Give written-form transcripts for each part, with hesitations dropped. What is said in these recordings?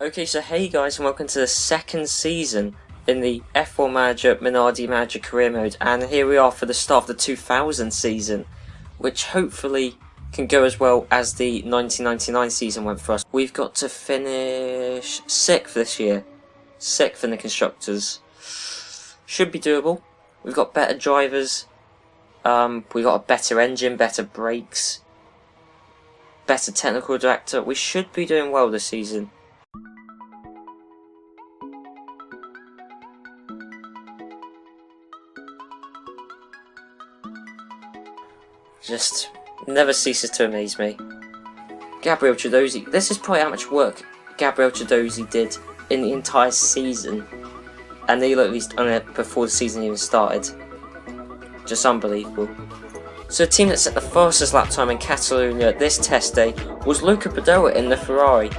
Okay, so hey guys, and welcome to the second season in the F1 Manager Minardi Manager career mode, and here we are for the start of the 2000 season, which hopefully can go as well as the 1999 season went for us. We've got to finish 6th this year, 6th in the Constructors. Should be doable. We've got better drivers, we've got a better engine, better brakes, better technical director. We should be doing well this season. Just never ceases to amaze me. Gabriel Chiedosi. This is probably how much work Gabriel Chiedosi did in the entire season, and they at least on it before the season even started. Just unbelievable. So the team that set the fastest lap time in Catalonia this test day was Luca Padoa in the Ferrari.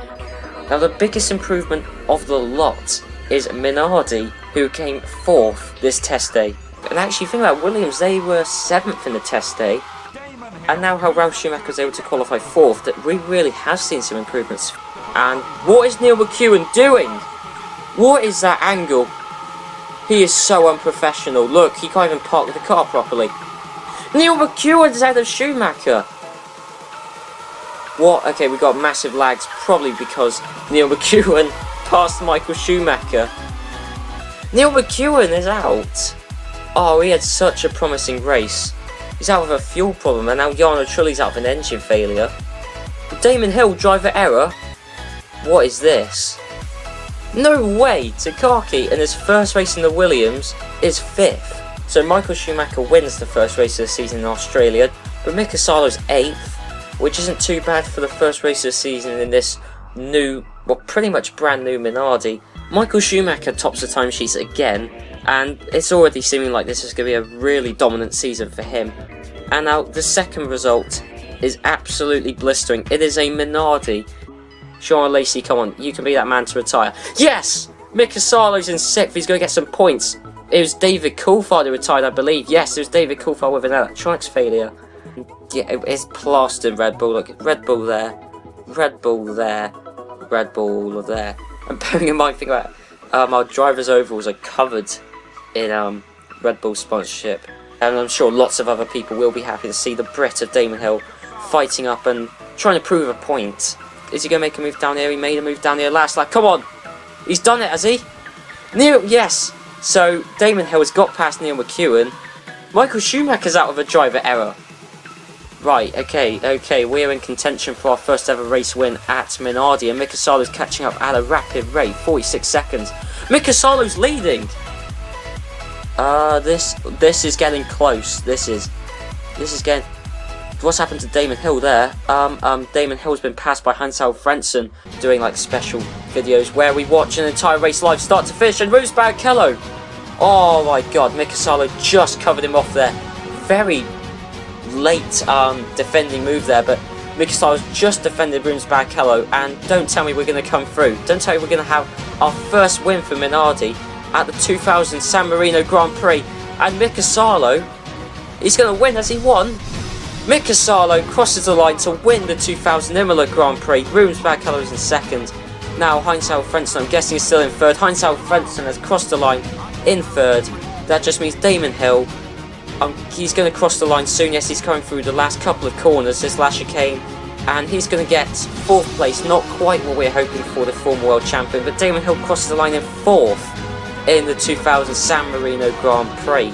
Now the biggest improvement of the lot is Minardi, who came 4th this test day. And actually think about Williams, they were 7th in the test day. And now how Ralf Schumacher was able to qualify 4th, that we really have seen some improvements. And what is Neil McEwen doing? What is that angle? He is so unprofessional. Look, he can't even park the car properly. Neil McEwen's ahead of Schumacher. What? Okay, we got massive lags, probably because Neil McEwen passed Michael Schumacher. Neil McEwen is out. Oh, he had such a promising race. He's out of a fuel problem, and now Jarno Trulli's out of an engine failure. Damon Hill, driver error? What is this? No way! Takaki in his first race in the Williams is 5th. So Michael Schumacher wins the first race of the season in Australia, but Mika Salo's 8th, which isn't too bad for the first race of the season in this new, well, pretty much brand new Minardi. Michael Schumacher tops the timesheets again, and it's already seeming like this is going to be a really dominant season for him. And now the second result is absolutely blistering. It is a Minardi. Sean Lacey, come on, you can be that man to retire. Yes! Mika Salo's in 6th, he's going to get some points. It was David Coulthard who retired, I believe. Yes, it was David Coulthard with an electronics failure. Yeah, it's plastered Red Bull. Look, Red Bull there, Red Bull there, Red Bull there. And bearing in mind, think about our drivers' overalls are covered in Red Bull sponsorship, and I'm sure lots of other people will be happy to see the Brit of Damon Hill fighting up and trying to prove a point. Is he going to make a move down here? He made a move down here last lap. Come on! He's done it, has he? Neil, yes! So Damon Hill has got past Neil McEwen. Michael Schumacher's out of a driver error. Right, okay, we're in contention for our first ever race win at Minardi, and Mika Salo's catching up at a rapid rate, 46 seconds. Mika Salo's leading! This is getting close. This is getting... What's happened to Damon Hill there? Damon Hill's been passed by Hans-Al Frentzen, doing like special videos where we watch an entire race live start to finish, and Rubens Barrichello! Oh my god, Mika Salo just covered him off there. Very late defending move there, but Mika Salo's just defended Rubens Barrichello, and don't tell me we're going to come through. Don't tell me we're going to have our first win for Minardi at the 2000 San Marino Grand Prix, and Mika Salo, he's going to win. Has he won? Mika Salo crosses the line to win the 2000 Imola Grand Prix. Rubens Barrichello is in 2nd. Now Hans-Al Frentzen, I'm guessing, is still in 3rd. Hans-Al Frentzen has crossed the line in 3rd. That just means Damon Hill, he's going to cross the line soon. Yes, he's coming through the last couple of corners, this last chicane, and he's going to get 4th place. Not quite what we're hoping for, the former world champion, but Damon Hill crosses the line in 4th in the 2000 San Marino Grand Prix.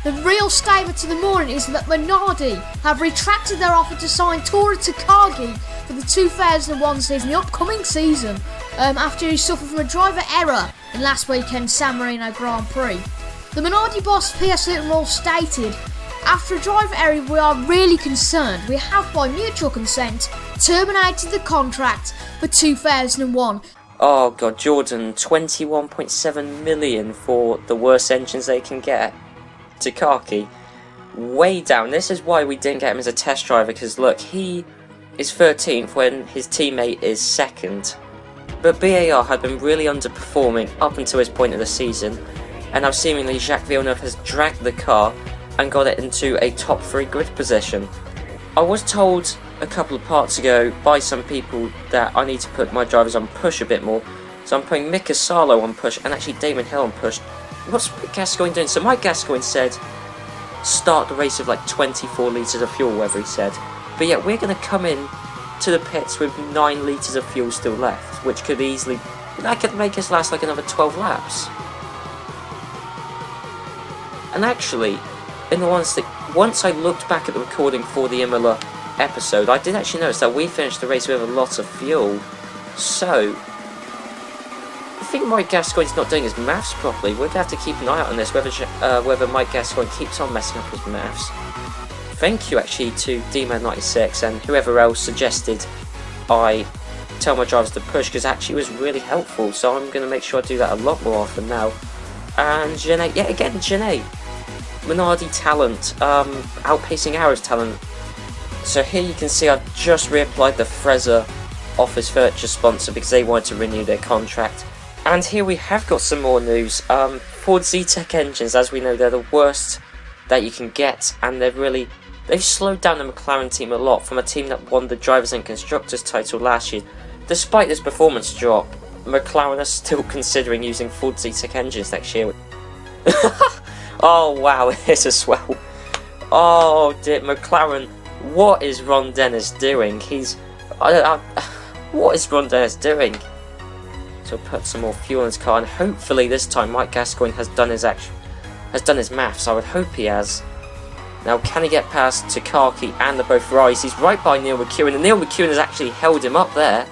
The real statement to the morning is that Minardi have retracted their offer to sign Tora Takagi for the 2001 season, the upcoming season, after he suffered from a driver error in last weekend's San Marino Grand Prix. The Minardi boss P.S. Littlewell stated, "After a driver error we are really concerned. We have by mutual consent terminated the contract for 2001. Oh god, Jordan, 21.7 million for the worst engines they can get. Takaki, way down. This is why we didn't get him as a test driver, because look, he is 13th when his teammate is 2nd. But BAR had been really underperforming up until this point of the season, and now seemingly Jacques Villeneuve has dragged the car and got it into a top 3 grid position. I was told a couple of parts ago by some people that I need to put my drivers on push a bit more, so I'm putting Mika Salo on push and actually Damon Hill on push. What's Mike Gascoigne doing? So Mike Gascoigne said start the race with like 24 litres of fuel, whatever he said. But yeah, we're going to come in to the pits with 9 litres of fuel still left, which could easily, that could make us last like another 12 laps. And actually, in the ones that, once I looked back at the recording for the Imola episode, I did actually notice that we finished the race with a lot of fuel. So I think Mike Gascoigne's not doing his maths properly. We're going to have to keep an eye out on this, whether Mike Gascoigne keeps on messing up his maths. Thank you actually to DMan96 and whoever else suggested I tell my drivers to push, because actually it was really helpful, so I'm going to make sure I do that a lot more often now. And Genet, yet again, Genet. Minardi talent, outpacing Arrow's talent. So here you can see I've just reapplied the Frezza Office Furniture sponsor because they wanted to renew their contract. And here we have got some more news. Ford Z-Tech engines, as we know, they're the worst that you can get, and they've slowed down the McLaren team a lot from a team that won the Drivers and Constructors title last year. Despite this performance drop, McLaren are still considering using Ford Z-Tech engines next year. Oh wow, it's a swell. Oh dear, McLaren, what is Ron Dennis doing? What is Ron Dennis doing? So put some more fuel in his car, and hopefully this time Mike Gascoigne has done his maths. I would hope he has. Now, can he get past Takaki and the both Ferraris? He's right by Neil McEwen, and Neil McEwen has actually held him up there.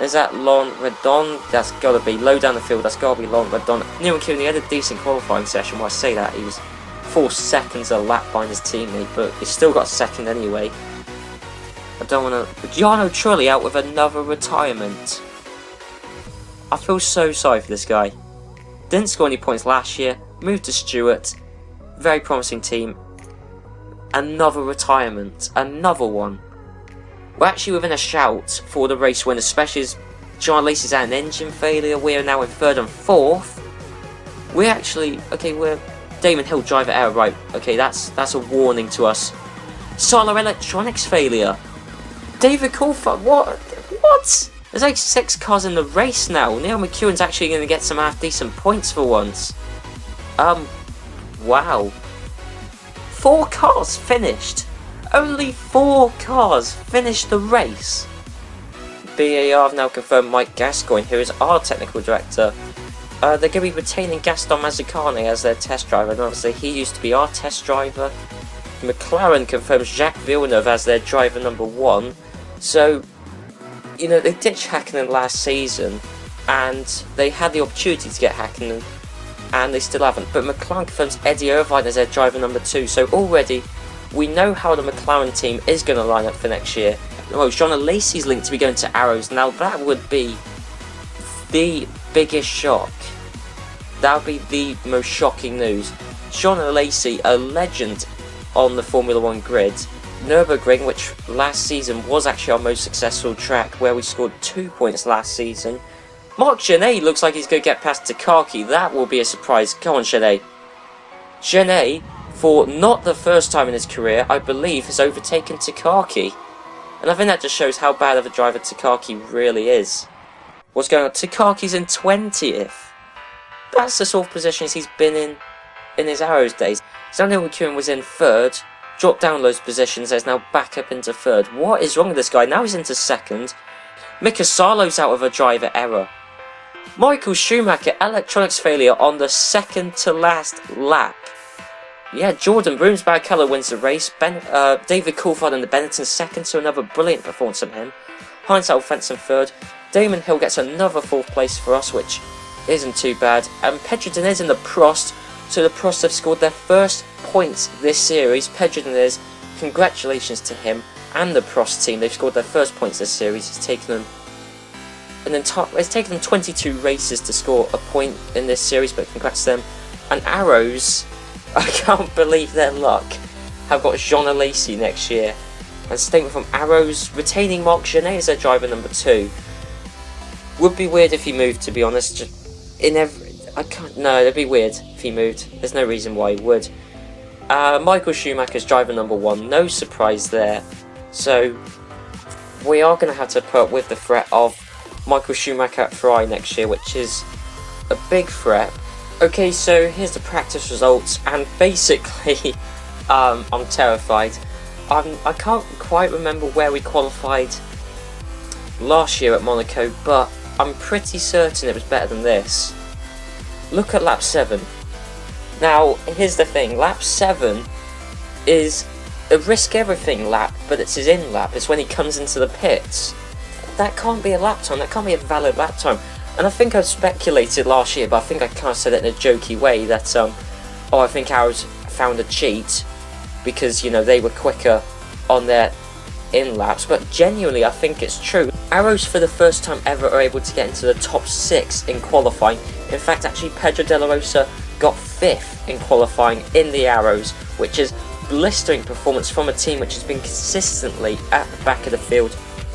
Is that Laurent Redon? That's got to be low down the field. That's got to be Laurent Redon. Neil McEwen, he had a decent qualifying session. When I say that, he was 4 seconds a lap behind his teammate, but he still got second anyway. I don't want to. Giano Trulli out with another retirement. I feel so sorry for this guy. Didn't score any points last year. Moved to Stewart. Very promising team. Another retirement. Another one. We're actually within a shout for the race win, especially as John Lacey's had an engine failure. We are now in 3rd and 4th. We're actually, okay, we're Damon Hill driver error, right? Okay, that's a warning to us. Solar electronics failure. David Coulthard, what? There's like 6 cars in the race now. Neil McEwen's actually going to get some half decent points for once. Wow. 4 cars finished. Only 4 cars finished the race. BAR have now confirmed Mike Gascoigne, who is our technical director. They're going to be retaining Gaston Mazzucani as their test driver, and obviously he used to be our test driver. McLaren confirms Jacques Villeneuve as their driver number 1. So, you know, they ditched Hakkinen last season, and they had the opportunity to get Hakkinen, and they still haven't. But McLaren confirms Eddie Irvine as their driver number 2, so already we know how the McLaren team is going to line up for next year. Oh, Jean Lacey's linked to be going to Arrows. Now that would be the biggest shock. That would be the most shocking news. Jean Lacey, a legend on the Formula 1 grid. Nürburgring, which last season was actually our most successful track, where we scored 2 points last season. Marc Genet looks like he's going to get past Takaki. That will be a surprise. Come on, Genet. Genet, for not the first time in his career, I believe, has overtaken Takaki. And I think that just shows how bad of a driver Takaki really is. What's going on? Takaki's in 20th. That's the sort of positions he's been in his Arrows days. Daniel McEwen was in 3rd, dropped down those positions, is now back up into 3rd. What is wrong with this guy? Now he's into 2nd. Mika Salo's out of a driver error. Michael Schumacher, electronics failure on the 2nd to last lap. Yeah, Jordan Broom's bad colour wins the race. David Coulthard and the Benetton 2nd, so another brilliant performance from him. Heinz Alfenson 3rd. Damon Hill gets another 4th place for us, which isn't too bad. And Pedro Diniz in the Prost. So the Prost have scored their first points this series. Pedro Diniz, congratulations to him and the Prost team. They've scored their first points this series. It's taken them 22 races to score a point in this series, but congrats to them. And Arrows, I can't believe their luck, have got Jean Lacey next year. And statement from Arrows, retaining Marc Genet as their driver number 2. Would be weird if he moved, to be honest. No, it'd be weird if he moved. There's no reason why he would. Michael Schumacher's driver number 1, no surprise there. So we are going to have to put up with the threat of Michael Schumacher at Ferrari next year, which is a big threat. Okay, so here's the practice results, and basically, I'm terrified. I can't quite remember where we qualified last year at Monaco, but I'm pretty certain it was better than this. Look at lap 7. Now, here's the thing, lap 7 is a risk everything lap, but it's his in lap. It's when he comes into the pits. That can't be a lap time, that can't be a valid lap time. And I think I speculated last year, but I think I kind of said it in a jokey way that, I think ours found a cheat because, you know, they were quicker on their in laps, but genuinely I think it's true. Arrows for the first time ever are able to get into the top 6 in qualifying. In fact, actually Pedro De La Rosa got 5th in qualifying in the Arrows, which is blistering performance from a team which has been consistently at the back of the field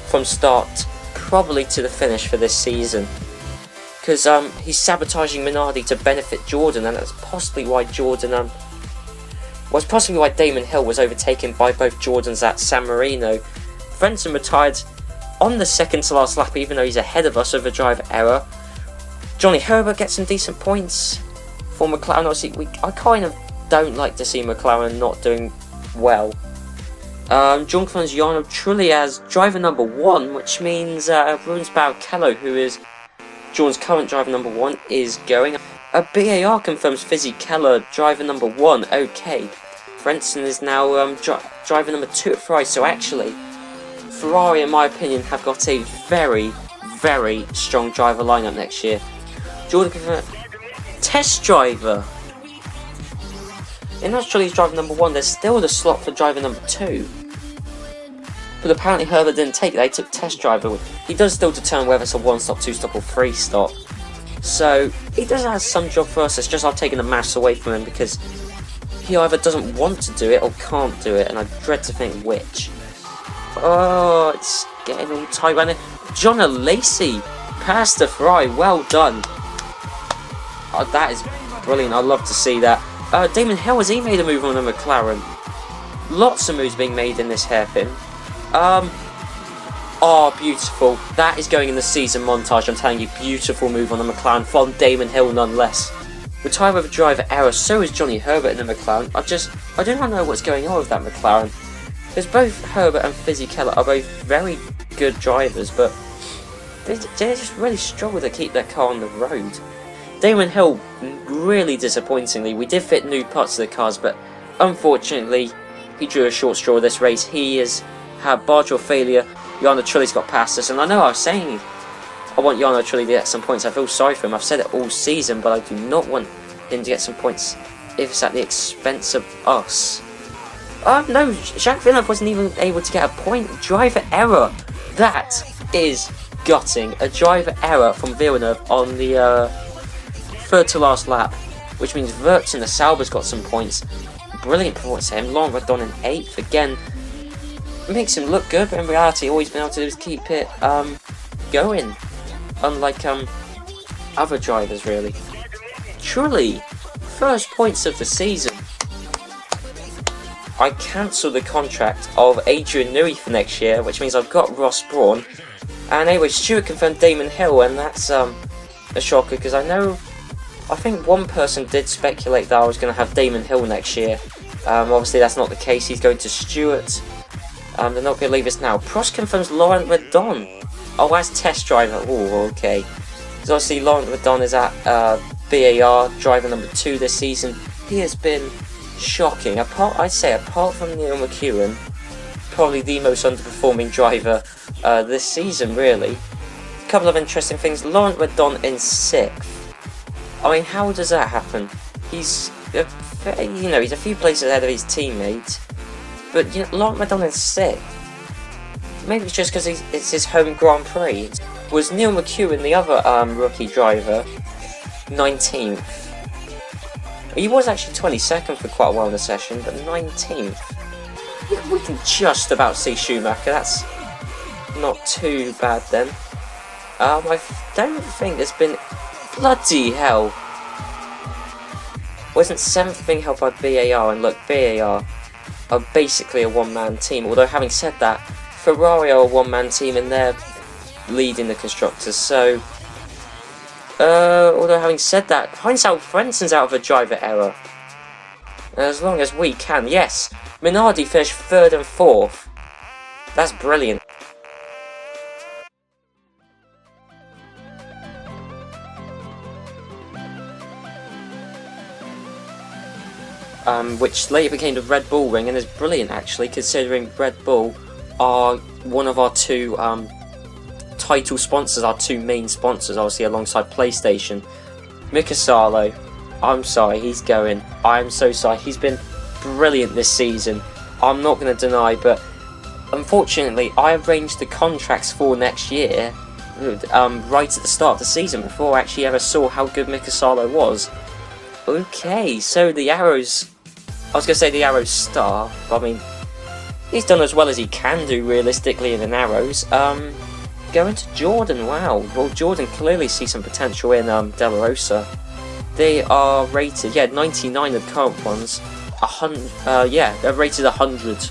from start probably to the finish for this season. Because he's sabotaging Minardi to benefit Jordan, and that's possibly why Damon Hill was overtaken by both Jordans at San Marino. Frentzen retired on the second to last lap, even though he's ahead of us with a driver error. Johnny Herbert gets some decent points for McLaren. Obviously, I kind of don't like to see McLaren not doing well. John Franziano truly as driver number 1, which means Bruns Barrichello, who is John's current driver number 1, is going. BAR confirms Fizzy Keller driver number 1. Okay, Frentzen is now driver number 2 at Ferrari. So actually, Ferrari, in my opinion, have got a very, very strong driver lineup next year. Jordan confirmed test driver. In Australia's driver number 1, there's still the slot for driver number 2. But apparently Herbert didn't take it, they took test driver. He does still determine whether it's a 1-stop, 2-stop or 3-stop. So he does have some job for us, it's just I've taken the mass away from him because he either doesn't want to do it or can't do it, and I dread to think which. Oh, it's getting all tight right now. John Lacey past the Ferrari, well done. Oh, that is brilliant, I'd love to see that. Damon Hill, has he made a move on the McLaren? Lots of moves being made in this hairpin. Oh, beautiful. That is going in the season montage, I'm telling you. Beautiful move on the McLaren from Damon Hill, nonetheless. Retired with a driver error, so is Johnny Herbert in the McLaren. I do not know what's going on with that McLaren. Because both Herbert and Fizzy Keller are both very good drivers, but they just really struggle to keep their car on the road. Damon Hill, really disappointingly, we did fit new parts of the cars, but unfortunately, he drew a short straw this race. He has had barrel failure. Jarno Trulli's got past us, and I know I was saying I want Jarno Trulli to get some points. I feel sorry for him. I've said it all season, but I do not want him to get some points if it's at the expense of us. No, Jacques Villeneuve wasn't even able to get a point. Driver error. That is gutting. A driver error from Villeneuve on the third to last lap, which means Verts and the Sauber's got some points. Brilliant performance to him. Laurent Redon in 8th again. Makes him look good, but in reality all he's been able to do is keep it going. Unlike other drivers, really. Truly, first points of the season. I cancelled the contract of Adrian Newey for next year, which means I've got Ross Brawn. And anyway, Stewart confirmed Damon Hill, and that's a shocker because I think one person did speculate that I was going to have Damon Hill next year. Obviously that's not the case. He's going to Stewart. They're not going to leave us now. Prost confirms Laurent Redon. Oh, as test driver. Oh, okay. Because obviously Laurent Redon is at BAR, driver number 2 this season. He has been shocking. I'd say apart from Neil McEwen, probably the most underperforming driver this season, really. A couple of interesting things. Laurent Redon in 6th. I mean, how does that happen? He's a few places ahead of his teammate. But Laurent Redon in 6th. Maybe it's just because it's his home Grand Prix. Was Neil McEwen, the other rookie driver, 19th? He was actually 22nd for quite a while in the session, but 19th. We can just about see Schumacher. That's not too bad then. I don't think there's been... Bloody hell! Wasn't 7th being held by BAR, and look, BAR are basically a one-man team, although having said that, Ferrari are a one-man team and they're leading the constructors, so... although having said that, Heinz Alfredson's out of a driver error. As long as we can, yes! Minardi finished 3rd and 4th. That's brilliant. Which later became the Red Bull Ring, and is brilliant actually, considering Red Bull are one of our two title sponsors, our two main sponsors, obviously alongside PlayStation. Mika Salo, I'm sorry, he's going. I'm so sorry. He's been brilliant this season. I'm not going to deny, but unfortunately, I arranged the contracts for next year right at the start of the season before I actually ever saw how good Mika Salo was. Okay, so the Arrows... I was going to say the Arrows star, but I mean, he's done as well as he can do realistically in an Arrows. Going to Jordan, wow. Well, Jordan clearly sees some potential in De La Rosa. They are rated, 99 of the current ones. 100, they're rated 100.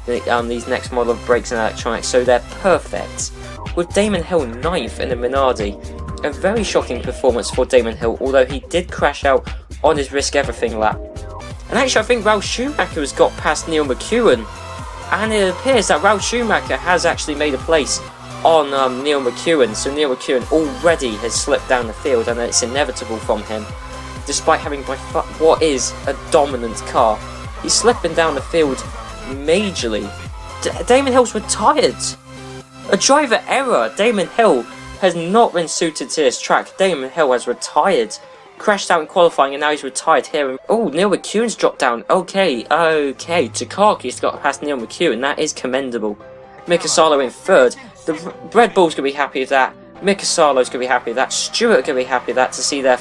These next model of brakes and electronics, so they're perfect. With Damon Hill 9th in the Minardi, a very shocking performance for Damon Hill, although he did crash out on his risk everything lap. And actually I think Ralf Schumacher has got past Neil McEwen, and it appears that Ralf Schumacher has actually made a place on Neil McEwen, so Neil McEwen already has slipped down the field, and it's inevitable from him. Despite having what is a dominant car, he's slipping down the field majorly. Damon Hill's retired! A driver error! Damon Hill has not been suited to this track. Damon Hill has retired. Crashed out in qualifying and now he's retired here. Oh, Neil McEwen's dropped down. Okay. Takaki's got past Neil McEwen. That is commendable. Mika Salo in 3rd. The Red Bull's going to be happy with that. Mika Salo's going to be happy with that. Stewart going to be happy with that to see their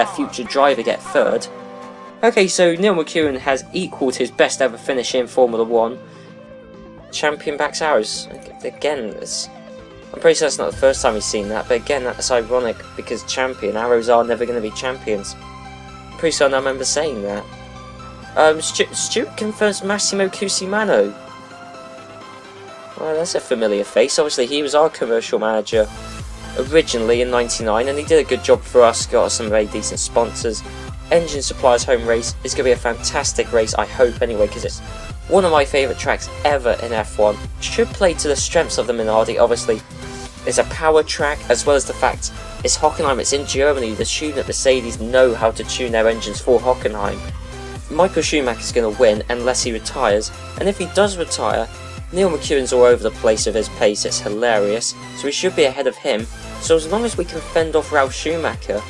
future driver get 3rd. Okay, so Neil McEwen has equalled his best ever finish in Formula 1. Champion backs Arrows. Again, I'm pretty sure that's not the first time he's seen that, but again, that's ironic because Arrows are never going to be champions. I'm pretty sure I remember saying that. Stewart confirms Massimo Cusimano. Well, that's a familiar face. Obviously, he was our commercial manager originally in '99, and he did a good job for us, got us some very decent sponsors. Engine Suppliers home race is going to be a fantastic race, I hope anyway, because it's one of my favourite tracks ever in F1. Should play to the strengths of the Minardi, obviously. It's a power track, as well as the fact it's Hockenheim, it's in Germany. The tune at Mercedes know how to tune their engines for Hockenheim. Michael Schumacher is going to win unless he retires, and if he does retire, Neil McEwen's all over the place with his pace, it's hilarious, so we should be ahead of him. So as long as we can fend off Ralf Schumacher,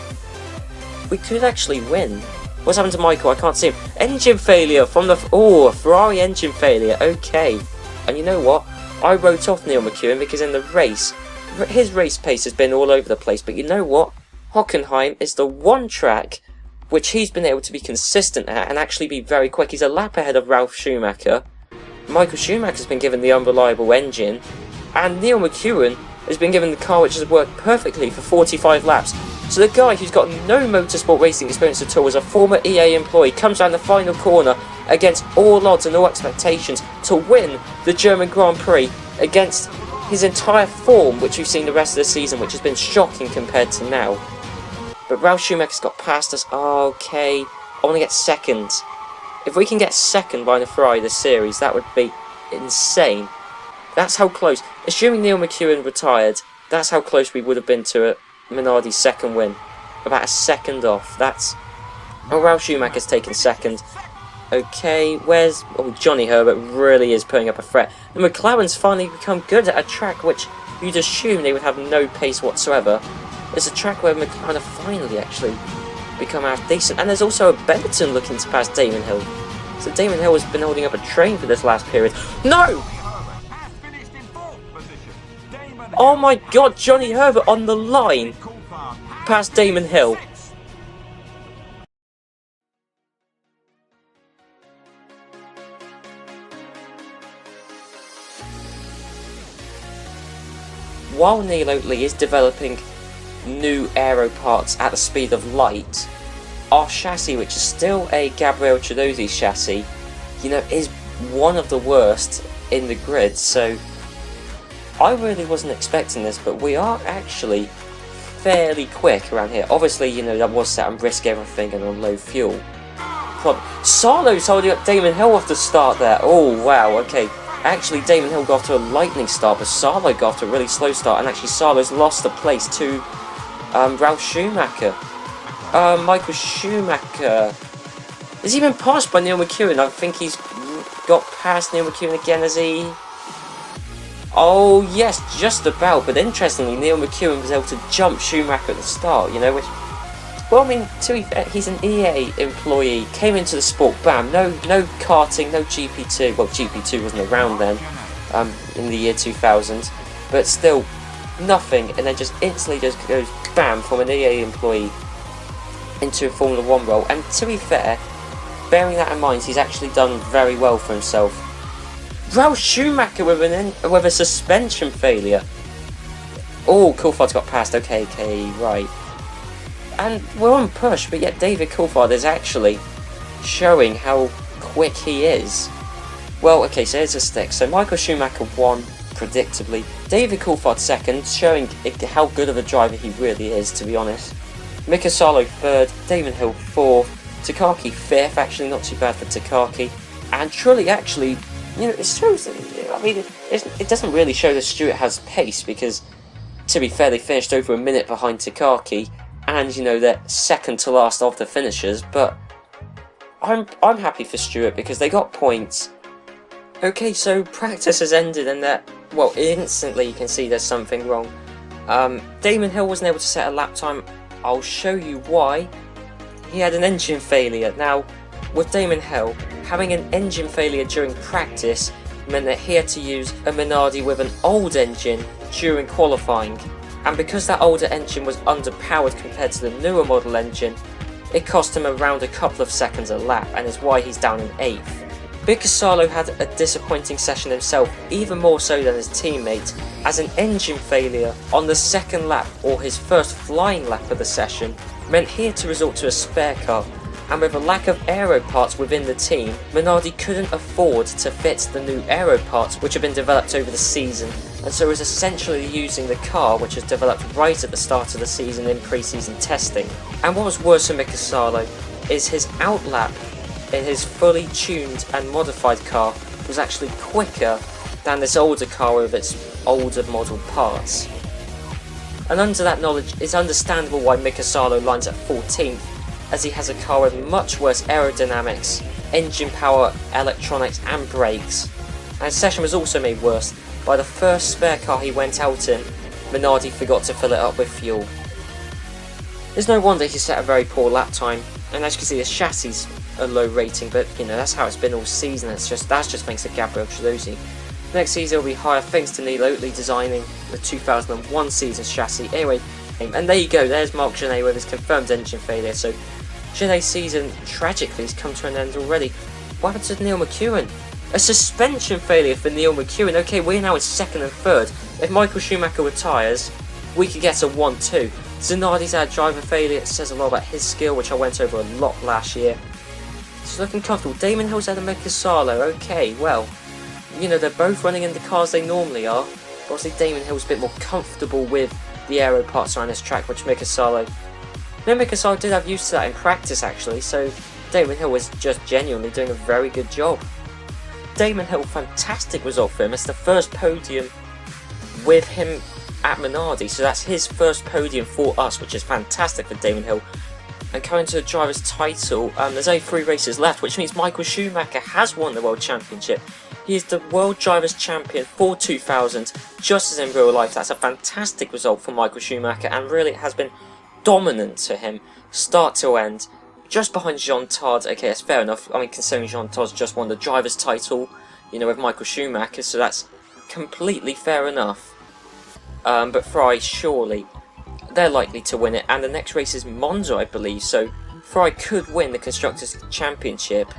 we could actually win. What's happened to Michael? I can't see him. Engine failure from the... Oh, Ferrari engine failure. Okay. And you know what? I wrote off Neil McEwen because in the race, his race pace has been all over the place. But you know what? Hockenheim is the one track which he's been able to be consistent at and actually be very quick. He's a lap ahead of Ralf Schumacher. Michael Schumacher's been given the unreliable engine. And Neil McEwen has been given the car which has worked perfectly for 45 laps. So the guy who's got no motorsport racing experience at all, as a former EA employee, comes down the final corner against all odds and all expectations to win the German Grand Prix against his entire form, which we've seen the rest of the season, which has been shocking compared to now. But Ralf Schumacher's got past us. Okay, I want to get 2nd. If we can get 2nd by the Ferrari this series, that would be insane. That's how close. Assuming Neil McEwen retired, that's how close we would have been to it. Minardi's 2nd win. About a 2nd off. That's... Oh, Ralf Schumacher's taken 2nd. Okay, where's... Oh, Johnny Herbert really is putting up a threat. The McLaren's finally become good at a track which you'd assume they would have no pace whatsoever. It's a track where McLaren have finally actually become half decent. And there's also a Benetton looking to pass Damon Hill. So Damon Hill has been holding up a train for this last period. No! Oh my god, Johnny Herbert on the line past Damon Hill. while Neil Oatley is developing new aero parts at the speed of light, our chassis, which is still a Gabriele Chiedosi chassis, you know, is one of the worst in the grid. So I really wasn't expecting this, but we are actually fairly quick around here. Obviously, you know, that was set on risk everything and on low fuel. Solo's holding up Damon Hill off the start there. Oh wow, okay. Actually, Damon Hill got off to a lightning start, but Salo got off to a really slow start, and actually Salo's lost the place to Ralf Schumacher. Michael Schumacher is he been passed by Neil McEwen? I think he's got past Neil McEwen again, has he? Oh yes, just about, but interestingly Neil McEwen was able to jump Schumacher at the start, you know, which, well, I mean, to be fair, he's an EA employee, came into the sport, bam, no karting, no GP2, well, GP2 wasn't around then, in the year 2000, but still, nothing, and then just instantly just goes, bam, from an EA employee into a Formula 1 role, and to be fair, bearing that in mind, he's actually done very well for himself. Ralf Schumacher with a suspension failure. Oh, Coulthard's got past, okay, right. And we're on push, but yet David Coulthard is actually showing how quick he is. Well, okay, so here's a stick. So Michael Schumacher won, predictably. David Coulthard second, showing how good of a driver he really is, to be honest. Mika Salo third, Damon Hill fourth, Takaki fifth, actually not too bad for Takaki. And Trulli actually, you know, it shows, I mean, it doesn't really show that Stewart has pace, because, to be fair, they finished over a minute behind Takaki. And, you know, they're second to last of the finishers, but I'm happy for Stewart because they got points. Okay, so practice has ended, and that, well, instantly you can see there's something wrong. Damon Hill wasn't able to set a lap time. I'll show you why. He had an engine failure. Now, with Damon Hill, having an engine failure during practice meant that he had to use a Minardi with an old engine during qualifying. And because that older engine was underpowered compared to the newer model engine, it cost him around a couple of seconds a lap, and is why he's down in 8th. Bicasalo had a disappointing session himself, even more so than his teammate, as an engine failure on the second lap, or his first flying lap of the session, meant he had to resort to a spare car, and with a lack of aero parts within the team, Minardi couldn't afford to fit the new aero parts which have been developed over the season, and so was essentially using the car which was developed right at the start of the season in pre-season testing. And what was worse for Mikasalo is his outlap in his fully tuned and modified car was actually quicker than this older car with its older model parts. And under that knowledge, it's understandable why Mikasalo lines at 14th, as he has a car with much worse aerodynamics, engine power, electronics and brakes. And his session was also made worse by the first spare car he went out in. Minardi forgot to fill it up with fuel. There's no wonder he set a very poor lap time, and as you can see his chassis a low rating, but you know, that's how it's been all season. That's just thanks to Gabriele Chiedosi. Next season will be higher thanks to Neil Oatley designing the 2001 season chassis. Anyway, and there you go, there's Marc Genet with his confirmed engine failure. So Genet's season tragically has come to an end already. What happened to Neil McEwen? A suspension failure for Neil McEwen. Okay, we're now in second and third. If Michael Schumacher retires, we could get a 1-2. Zanardi's had a driver failure. It says a lot about his skill, which I went over a lot last year. It's looking comfortable. Damon Hill's had a Mikasalo. Okay, well, you know, they're both running in the cars they normally are. But obviously Damon Hill's a bit more comfortable with the aero parts around this track, which Mikasalo... No, Mikasalo did have use to that in practice, actually, so Damon Hill was just genuinely doing a very good job. Damon Hill, fantastic result for him. It's the first podium with him at Minardi, so that's his first podium for us, which is fantastic for Damon Hill. And coming to the driver's title, there's only 3 races left, which means Michael Schumacher has won the World Championship. He is the World Drivers' Champion for 2000, just as in real life. That's a fantastic result for Michael Schumacher, and really it has been dominant to him, start to end. Just behind Jean Todt. Okay, that's fair enough. I mean, considering Jean Todt's just won the driver's title, you know, with Michael Schumacher, so that's completely fair enough. But Ferrari, surely, they're likely to win it, and the next race is Monza, I believe, so Ferrari could win the Constructors' Championship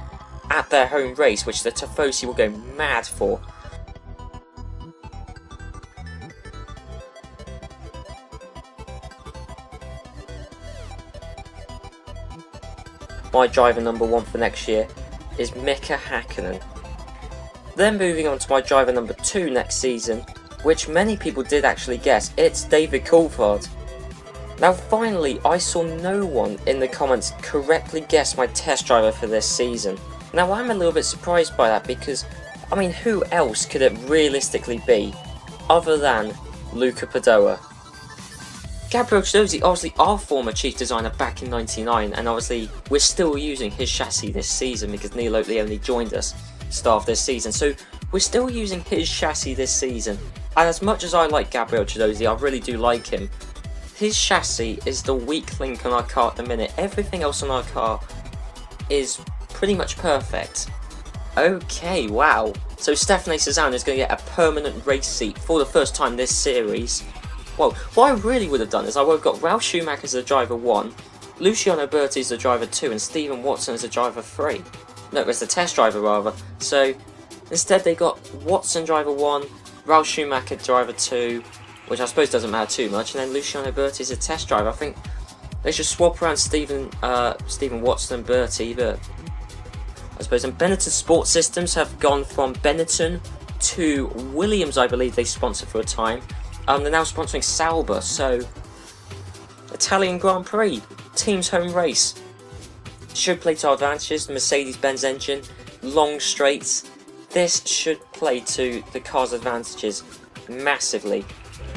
at their home race, which the Tifosi will go mad for. my driver number 1 for next year is Mika Hakkinen. Then moving on to my driver number 2 next season, which many people did actually guess, it's David Coulthard. Now finally, I saw no one in the comments correctly guess my test driver for this season. Now I'm a little bit surprised by that because, I mean, who else could it realistically be other than Luca Padoa? Gabriel Chiosi, obviously our former chief designer back in '99, and obviously we're still using his chassis this season because Neil Oatley only joined us start of this season, so we're still using his chassis this season. And as much as I like Gabriel Chiosi, I really do like him, his chassis is the weak link on our car at the minute. Everything else on our car is pretty much perfect. Okay, wow. So Stephane Cezanne is going to get a permanent race seat for the first time this series. Well, what I really would have done is I would have got Ralf Schumacher as the driver 1, Luciano Berti as the driver 2, and Stephen Watson as the driver 3. No, as the test driver rather. So instead they got Watson driver 1, Ralf Schumacher driver 2, which I suppose doesn't matter too much, and then Luciano Berti is a test driver. I think they should swap around Stephen Watson and Berti, but I suppose. And Benetton Sports Systems have gone from Benetton to Williams, I believe they sponsored for a time. They're now sponsoring Sauber, so Italian Grand Prix, team's home race. Should play to our advantages, the Mercedes-Benz engine, long straights. This should play to the car's advantages massively.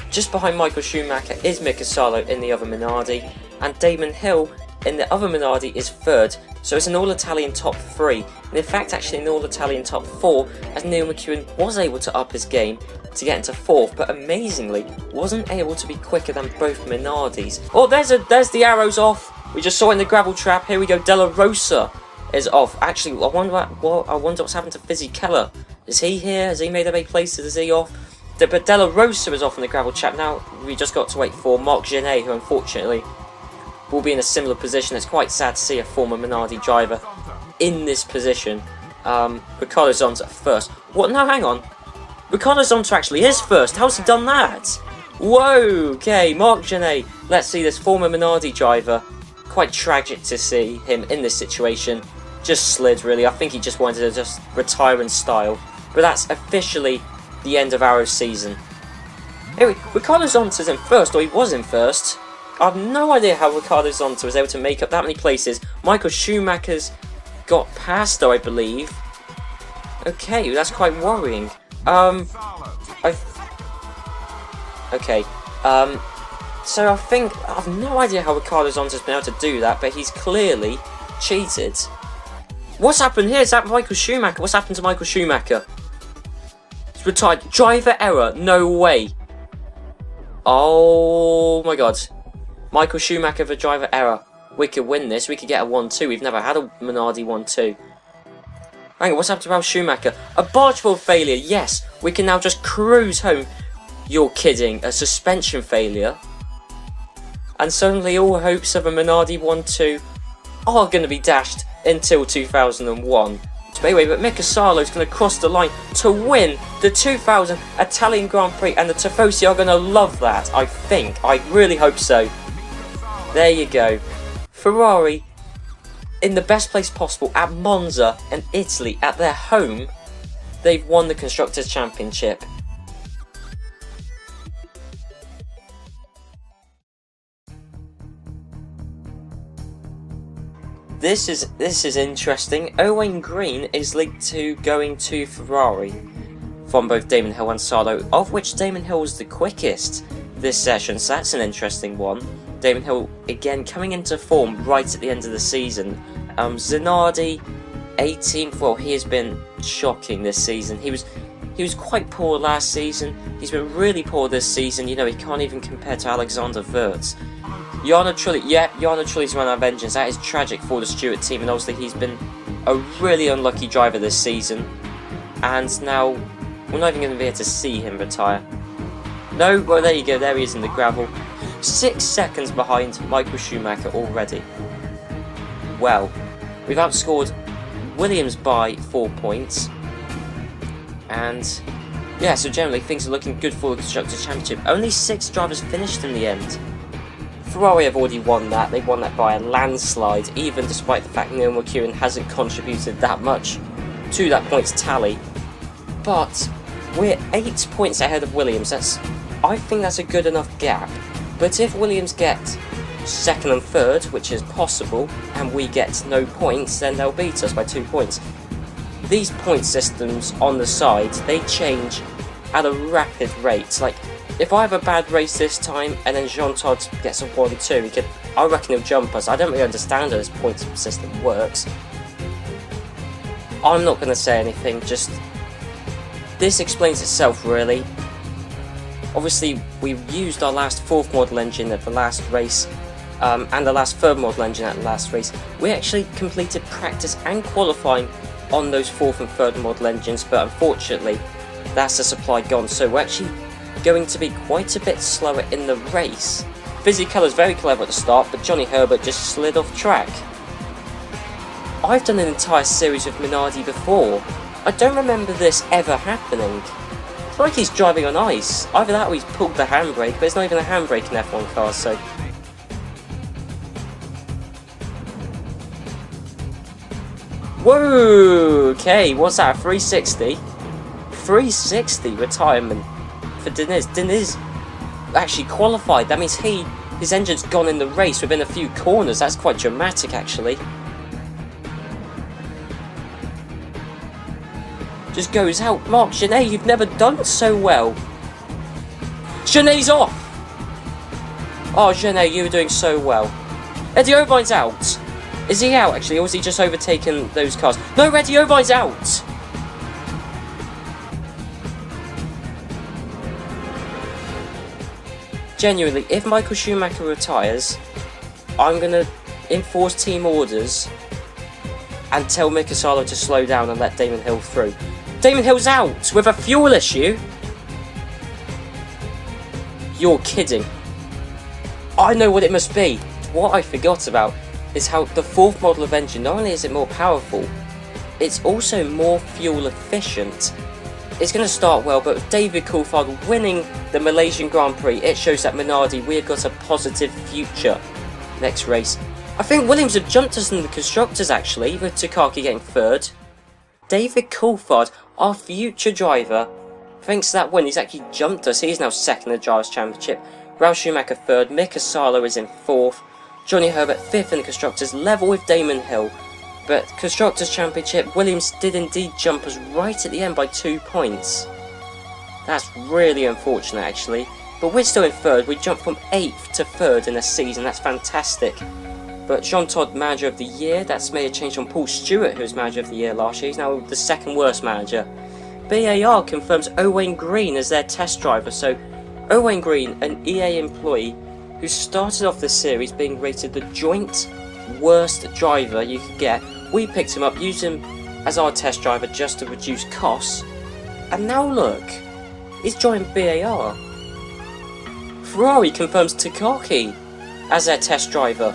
Just behind Michael Schumacher is Mika Salo in the other Minardi, and Damon Hill in the other Minardi is 3rd, so it's an all-Italian top 3, and in fact actually an all-Italian top 4, as Neil McEwen was able to up his game to get into 4th, but amazingly wasn't able to be quicker than both Minardis. Oh, there's the arrows off. We just saw it in the gravel trap. Here we go. Della Rosa is off. Actually, I wonder what's happened to Fizzy Keller. Is he here? Has he made a big places? Is he off? But Della Rosa is off in the gravel trap. Now we just got to wait for Marc Genet, who unfortunately will be in a similar position. It's quite sad to see a former Minardi driver in this position. Ricardo Zonta first. What? No, hang on. Ricardo Zonta actually is first. How's he done that? Whoa, okay, Marc Genet. Let's see this former Minardi driver. Quite tragic to see him in this situation. Just slid, really. I think he just wanted to just retire in style. But that's officially the end of our season. Anyway, Ricardo Zonta's in first, or he was in first. I have no idea how Ricardo Zonta was able to make up that many places. Michael Schumacher's got past, though, I believe. Okay, that's quite worrying. So I think, I have no idea how Ricardo Zonta's been able to do that, but he's clearly cheated. What's happened here? Is that Michael Schumacher? What's happened to Michael Schumacher? He's retired. Driver error. No way. Oh my god. Michael Schumacher for driver error. We could win this. We could get a 1-2. We've never had a Minardi 1-2. Hang on, what's happened to Ralf Schumacher? A bargeboard failure. Yes, we can now just cruise home. You're kidding. A suspension failure. And suddenly all hopes of a Minardi 1-2 are going to be dashed until 2001. Anyway, but Mika Salo is going to cross the line to win the 2000 Italian Grand Prix, and the Tifosi are going to love that, I think. I really hope so. There you go. Ferrari in the best place possible at Monza in Italy at their home. They've won the Constructors' Championship. This is interesting. Owain Green is linked to going to Ferrari from both Damon Hill and Salo, of which Damon Hill was the quickest this session, so that's an interesting one. Damon Hill again coming into form right at the end of the season. Zanardi, 18th. Well, he has been shocking this season. He was quite poor last season. He's been really poor this season. You know, he can't even compare to Alexander Wirtz. Jarno Trulli's run out of engines. That is tragic for the Stewart team, and obviously he's been a really unlucky driver this season. And now we're not even going to be able to see him retire. No, well there you go. There he is in the gravel. 6 seconds behind Michael Schumacher already. Well, we've outscored Williams by 4 points. And yeah, so generally things are looking good for the Constructors' Championship. Only 6 drivers finished in the end. Ferrari have already won that. They won that by a landslide, even despite the fact Neil McEwen hasn't contributed that much to that points tally. But we're 8 points ahead of Williams. I think that's a good enough gap. But if Williams get second and third, which is possible, and we get no points, then they'll beat us by 2 points. These point systems on the side, they change at a rapid rate. Like, if I have a bad race this time and then Jean Todt gets a 1-2, I reckon he'll jump us. I don't really understand how this point system works. I'm not going to say anything, just this explains itself really. Obviously, we used our last 4th model engine at the last race, and the last 3rd model engine at the last race. We actually completed practice and qualifying on those 4th and 3rd model engines, but unfortunately, that's the supply gone, so we're actually going to be quite a bit slower in the race. Fizzy Colour's very clever at the start, but Johnny Herbert just slid off track. I've done an entire series of Minardi before. I don't remember this ever happening. It's like he's driving on ice. Either that or he's pulled the handbrake, but it's not even a handbrake in F1 cars, so... Whoa! Okay, what's that, 360? 360 retirement for Diniz. Diniz actually qualified. That means his engine's gone in the race within a few corners. That's quite dramatic, actually. Just goes out. Marc Genet, you've never done so well. Genet's off! Oh, Genet, you were doing so well. Eddie Irvine's out. Is he out, actually, or has he just overtaken those cars? No, Eddie Irvine's out! Genuinely, if Michael Schumacher retires, I'm going to enforce team orders and tell Mika Salo to slow down and let Damon Hill through. Damon Hill's out with a fuel issue? You're kidding. I know what it must be. What I forgot about is how the 4th model of engine, not only is it more powerful, it's also more fuel efficient. It's going to start well, but with David Coulthard winning the Malaysian Grand Prix, it shows that Minardi, we have got a positive future next race. I think Williams have jumped us in the constructors actually, with Takaki getting 3rd. David Coulthard, our future driver, thanks to that win, he's actually jumped us. He's now 2nd in the Drivers' Championship. Ralf Schumacher 3rd, Mika Salo is in 4th. Johnny Herbert 5th in the constructors, level with Damon Hill. But Constructors' Championship, Williams did indeed jump us right at the end by 2 points. That's really unfortunate actually. But we're still in 3rd, we jumped from 8th to 3rd in a season, that's fantastic. But Jean Todt, Manager of the Year, that's made a change from Paul Stewart, who was Manager of the Year last year. He's now the 2nd worst manager. BAR confirms Owain Green as their test driver, so Owain Green, an EA employee, who started off this series being rated the joint worst driver you could get. We picked him up, used him as our test driver just to reduce costs, and now look, he's joined BAR. Ferrari confirms Takaki as their test driver.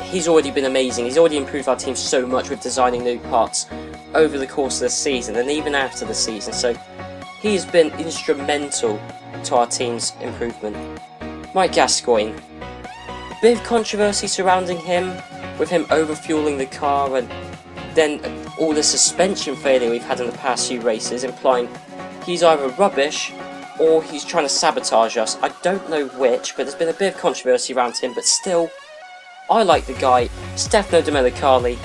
He's already been amazing, he's already improved our team so much with designing new parts over the course of the season and even after the season, so he has been instrumental to our team's improvement. Mike Gascoigne, a bit of controversy surrounding him, with him overfueling the car and then all the suspension failure we've had in the past few races, implying he's either rubbish or he's trying to sabotage us. I don't know which, but there's been a bit of controversy around him, but still, I like the guy. Stefano Domenicali,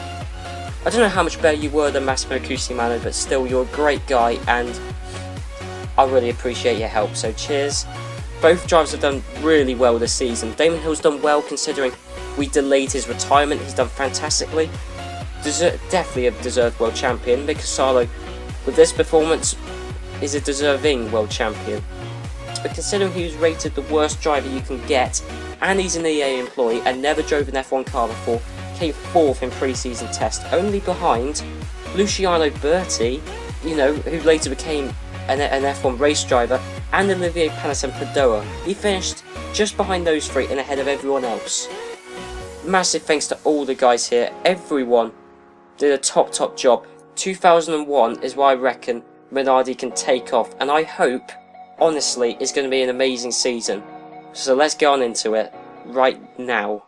I don't know how much better you were than Massimo Cusimano, but still, you're a great guy and I really appreciate your help, so cheers. Both drivers have done really well this season. Damon Hill's done well considering we delayed his retirement. He's done fantastically. Definitely a deserved world champion. Mika Salo, with this performance, is a deserving world champion. But considering he was rated the worst driver you can get, and he's an EA employee and never drove an F1 car before, came 4th in pre-season test, only behind Luciano Berti, you know, who later became an F1 race driver, and Olivier Panis-Padoa. He finished just behind those 3 and ahead of everyone else. Massive thanks to all the guys here. Everyone did a top job. 2001 is why I reckon Minardi can take off, and I hope, honestly, it's going to be an amazing season. So let's get on into it. right now.